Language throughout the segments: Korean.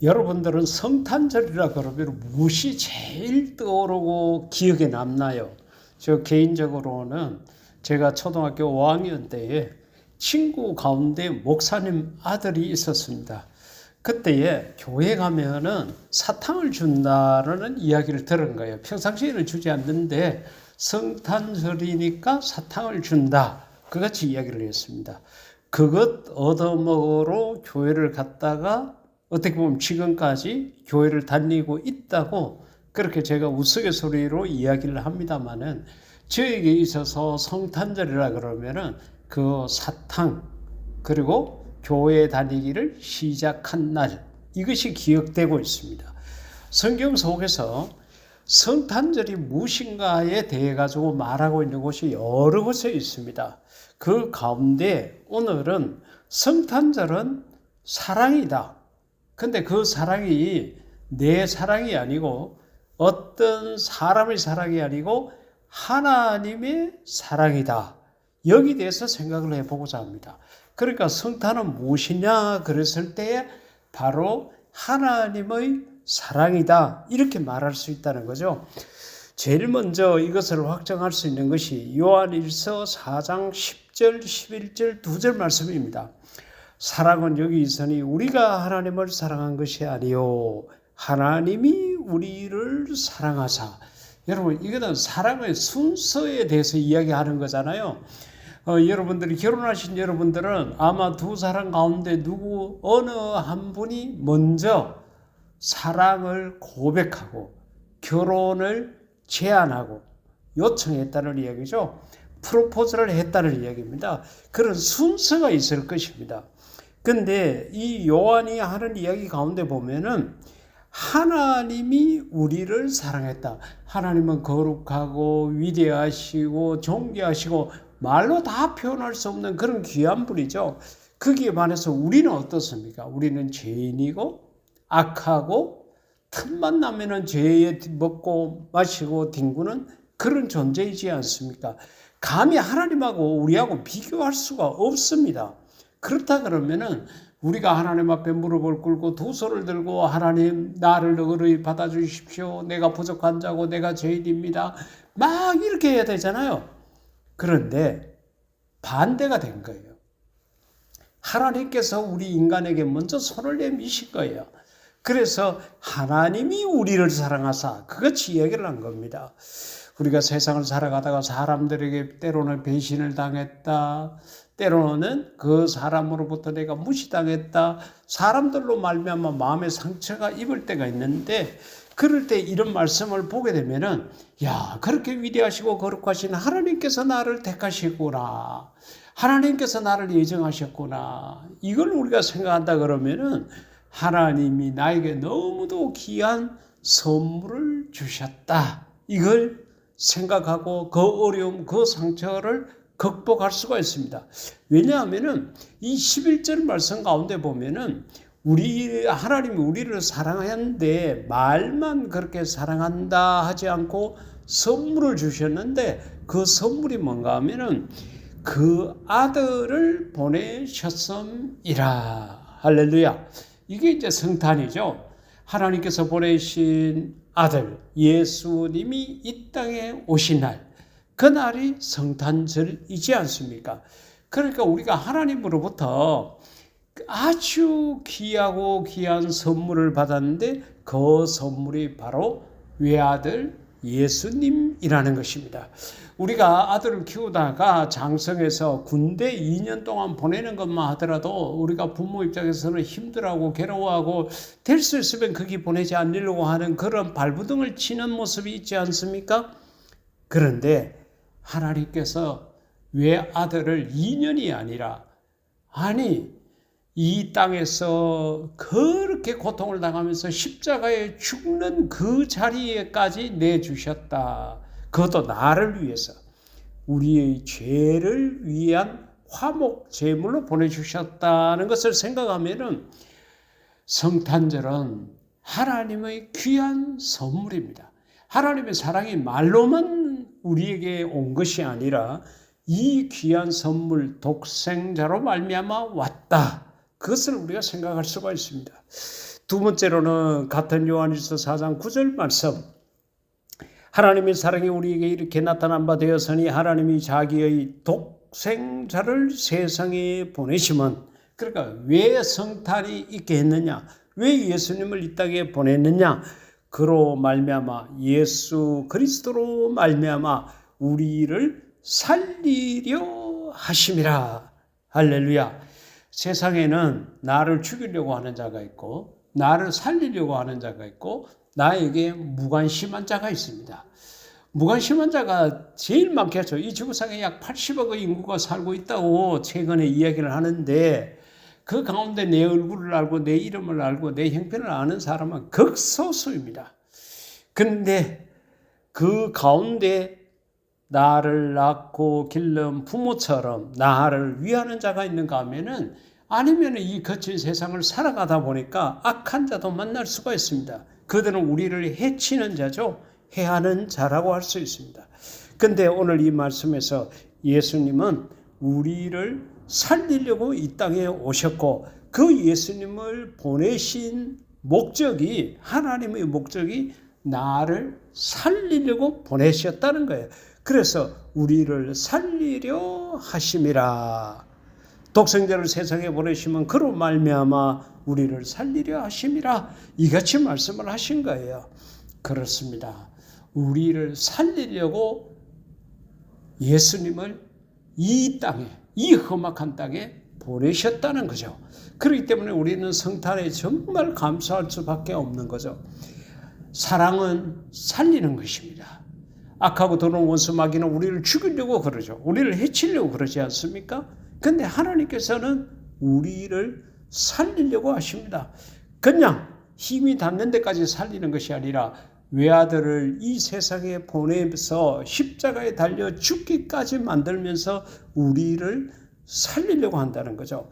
여러분들은 성탄절이라 그러면 무엇이 제일 떠오르고 기억에 남나요? 저 개인적으로는 제가 초등학교 5학년 때에 친구 가운데 목사님 아들이 있었습니다. 그때에 교회 가면은 사탕을 준다는 이야기를 들은 거예요. 평상시에는 주지 않는데 성탄절이니까 사탕을 준다. 그같이 이야기를 했습니다. 그것 얻어먹으러 교회를 갔다가 어떻게 보면 지금까지 교회를 다니고 있다고 그렇게 제가 우스갯소리로 이야기를 합니다만은 저에게 있어서 성탄절이라 그러면은 그 사탕 그리고 교회 다니기를 시작한 날 이것이 기억되고 있습니다. 성경 속에서 성탄절이 무엇인가에 대해 가지고 말하고 있는 곳이 여러 곳에 있습니다. 그 가운데 오늘은 성탄절은 사랑이다. 근데 그 사랑이 내 사랑이 아니고 어떤 사람의 사랑이 아니고 하나님의 사랑이다. 여기 대해서 생각을 해보고자 합니다. 그러니까 성탄은 무엇이냐 그랬을 때 바로 하나님의 사랑이다. 이렇게 말할 수 있다는 거죠. 제일 먼저 이것을 확정할 수 있는 것이 요한일서 4장 10절, 11절, 2절 말씀입니다. 사랑은 여기 있으니 우리가 하나님을 사랑한 것이 아니요 하나님이 우리를 사랑하사. 여러분 이거는 사랑의 순서에 대해서 이야기하는 거잖아요. 여러분들이 결혼하신 여러분들은 아마 두 사람 가운데 어느 한 분이 먼저 사랑을 고백하고 결혼을 제안하고 요청했다는 이야기죠. 프로포즈를 했다는 이야기입니다. 그런 순서가 있을 것입니다. 근데 이 요한이 하는 이야기 가운데 보면은 하나님이 우리를 사랑했다. 하나님은 거룩하고 위대하시고 존귀하시고 말로 다 표현할 수 없는 그런 귀한 분이죠. 거기에 반해서 우리는 어떻습니까? 우리는 죄인이고 악하고 틈만 나면은 죄에 먹고 마시고 뒹구는 그런 존재이지 않습니까? 감히 하나님하고 우리하고 비교할 수가 없습니다. 그렇다 그러면은 우리가 하나님 앞에 무릎을 꿇고 두 손을 들고 하나님 나를 의뢰 받아주십시오. 내가 부족한 자고 내가 죄인입니다. 막 이렇게 해야 되잖아요. 그런데 반대가 된 거예요. 하나님께서 우리 인간에게 먼저 손을 내미신 거예요. 그래서 하나님이 우리를 사랑하사 그같이 이야기를 한 겁니다. 우리가 세상을 살아가다가 사람들에게 때로는 배신을 당했다. 때로는 그 사람으로부터 내가 무시당했다. 사람들로 말미암아 마음의 상처가 입을 때가 있는데 그럴 때 이런 말씀을 보게 되면은 야 그렇게 위대하시고 거룩하신 하나님께서 나를 택하시구나. 하나님께서 나를 예정하셨구나. 이걸 우리가 생각한다 그러면은 하나님이 나에게 너무도 귀한 선물을 주셨다. 이걸 생각하고 그 어려움, 그 상처를 극복할 수가 있습니다. 왜냐하면은 이 11절 말씀 가운데 보면은 하나님이 우리를 사랑하는데 말만 그렇게 사랑한다 하지 않고 선물을 주셨는데 그 선물이 뭔가 하면은 그 아들을 보내셨음이라. 할렐루야. 이게 이제 성탄이죠. 하나님께서 보내신 아들 예수님이 이 땅에 오신 날, 그날이 성탄절이지 않습니까? 그러니까 우리가 하나님으로부터 아주 귀하고 귀한 선물을 받았는데 그 선물이 바로 외아들 예수님이라는 것입니다. 우리가 아들을 키우다가 장성해서 군대 2년 동안 보내는 것만 하더라도 우리가 부모 입장에서는 힘들어하고 괴로워하고 될 수 있으면 거기 보내지 않으려고 하는 그런 발부둥을 치는 모습이 있지 않습니까? 그런데 하나님께서 외아들을 2년이 아니라 이 땅에서 그렇게 고통을 당하면서 십자가에 죽는 그 자리에까지 내주셨다. 그것도 나를 위해서 우리의 죄를 위한 화목 제물로 보내주셨다는 것을 생각하면은 성탄절은 하나님의 귀한 선물입니다. 하나님의 사랑이 말로만 우리에게 온 것이 아니라 이 귀한 선물 독생자로 말미암아 왔다. 그것을 우리가 생각할 수가 있습니다. 두 번째로는 같은 요한일서 4장 9절 말씀. 하나님의 사랑이 우리에게 이렇게 나타난 바 되었으니 하나님이 자기의 독생자를 세상에 보내심은, 그러니까 왜 성탄이 있게 했느냐, 왜 예수님을 이 땅에 보냈느냐, 그로 말미암아 예수 그리스도로 말미암아 우리를 살리려 하심이라. 할렐루야. 세상에는 나를 죽이려고 하는 자가 있고 나를 살리려고 하는 자가 있고 나에게 무관심한 자가 있습니다. 무관심한 자가 제일 많겠죠. 이 지구상에 약 80억의 인구가 살고 있다고 최근에 이야기를 하는데 그 가운데 내 얼굴을 알고 내 이름을 알고 내 형편을 아는 사람은 극소수입니다. 그런데 그 가운데 나를 낳고 기른 부모처럼 나를 위하는 자가 있는가 하면은, 아니면 이 거친 세상을 살아가다 보니까 악한 자도 만날 수가 있습니다. 그들은 우리를 해치는 자죠. 해하는 자라고 할 수 있습니다. 근데 오늘 이 말씀에서 예수님은 우리를 살리려고 이 땅에 오셨고, 그 예수님을 보내신 목적이, 하나님의 목적이 나를 살리려고 보내셨다는 거예요. 그래서 우리를 살리려 하심이라. 독생자를 세상에 보내시면 그로 말미암아 우리를 살리려 하심이라. 이같이 말씀을 하신 거예요. 그렇습니다. 우리를 살리려고 예수님을 이 땅에, 이 험악한 땅에 보내셨다는 거죠. 그렇기 때문에 우리는 성탄에 정말 감사할 수밖에 없는 거죠. 사랑은 살리는 것입니다. 악하고 더러운 원수 마귀는 우리를 죽이려고 그러죠. 우리를 해치려고 그러지 않습니까? 그런데 하나님께서는 우리를 살리려고 하십니다. 그냥 힘이 닿는 데까지 살리는 것이 아니라 외아들을 이 세상에 보내서 십자가에 달려 죽기까지 만들면서 우리를 살리려고 한다는 거죠.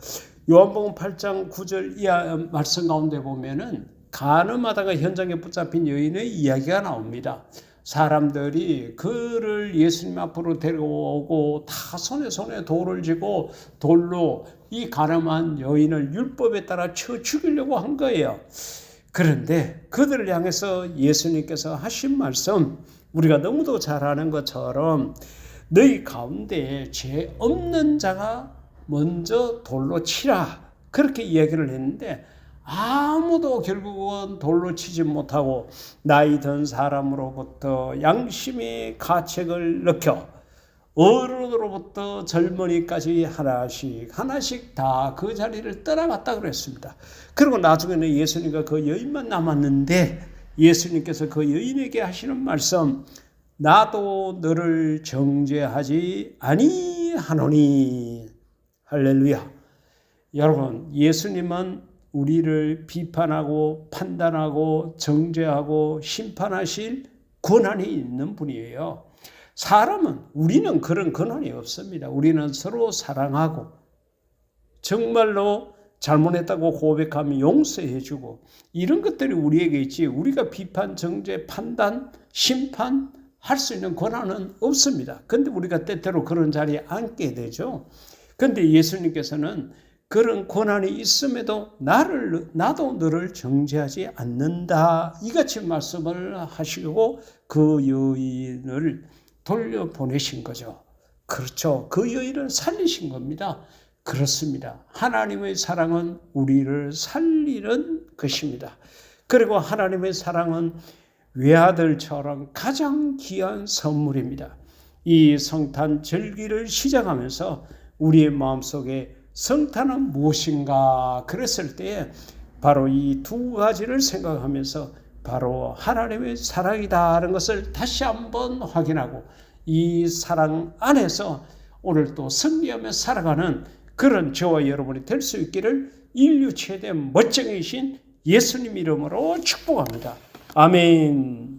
요한복음 8장 9절 이하 말씀 가운데 보면은 간음하다가 현장에 붙잡힌 여인의 이야기가 나옵니다. 사람들이 그를 예수님 앞으로 데려오고 다 손에 돌을 쥐고 돌로 이 간음한 여인을 율법에 따라 쳐 죽이려고 한 거예요. 그런데 그들을 향해서 예수님께서 하신 말씀, 우리가 너무도 잘 아는 것처럼 너희 가운데 죄 없는 자가 먼저 돌로 치라, 그렇게 이야기를 했는데 아무도 결국은 돌로 치지 못하고 나이 든 사람으로부터 양심의 가책을 느껴 어른으로부터 젊은이까지 하나씩 다 그 자리를 떠나갔다 그랬습니다. 그리고 나중에는 예수님과 그 여인만 남았는데 예수님께서 그 여인에게 하시는 말씀, 나도 너를 정죄하지 아니하노니. 할렐루야. 여러분, 예수님은 우리를 비판하고 판단하고 정죄하고 심판하실 권한이 있는 분이에요. 우리는 그런 권한이 없습니다. 우리는 서로 사랑하고 정말로 잘못했다고 고백하면 용서해주고 이런 것들이 우리에게 있지, 우리가 비판, 정죄, 판단, 심판할 수 있는 권한은 없습니다. 그런데 우리가 때때로 그런 자리에 앉게 되죠. 그런데 예수님께서는 그런 권한이 있음에도 나도 너를 정죄하지 않는다, 이같이 말씀을 하시고 그 여인을 돌려보내신 거죠. 그렇죠. 그 여인을 살리신 겁니다. 그렇습니다. 하나님의 사랑은 우리를 살리는 것입니다. 그리고 하나님의 사랑은 외아들처럼 가장 귀한 선물입니다. 이 성탄 절기를 시작하면서 우리의 마음속에 성탄은 무엇인가 그랬을 때 바로 이 두 가지를 생각하면서 바로 하나님의 사랑이다라는 것을 다시 한번 확인하고 이 사랑 안에서 오늘 또 승리하며 살아가는 그런 저와 여러분이 될 수 있기를 인류 최대 멋쟁이신 예수님 이름으로 축복합니다. 아멘.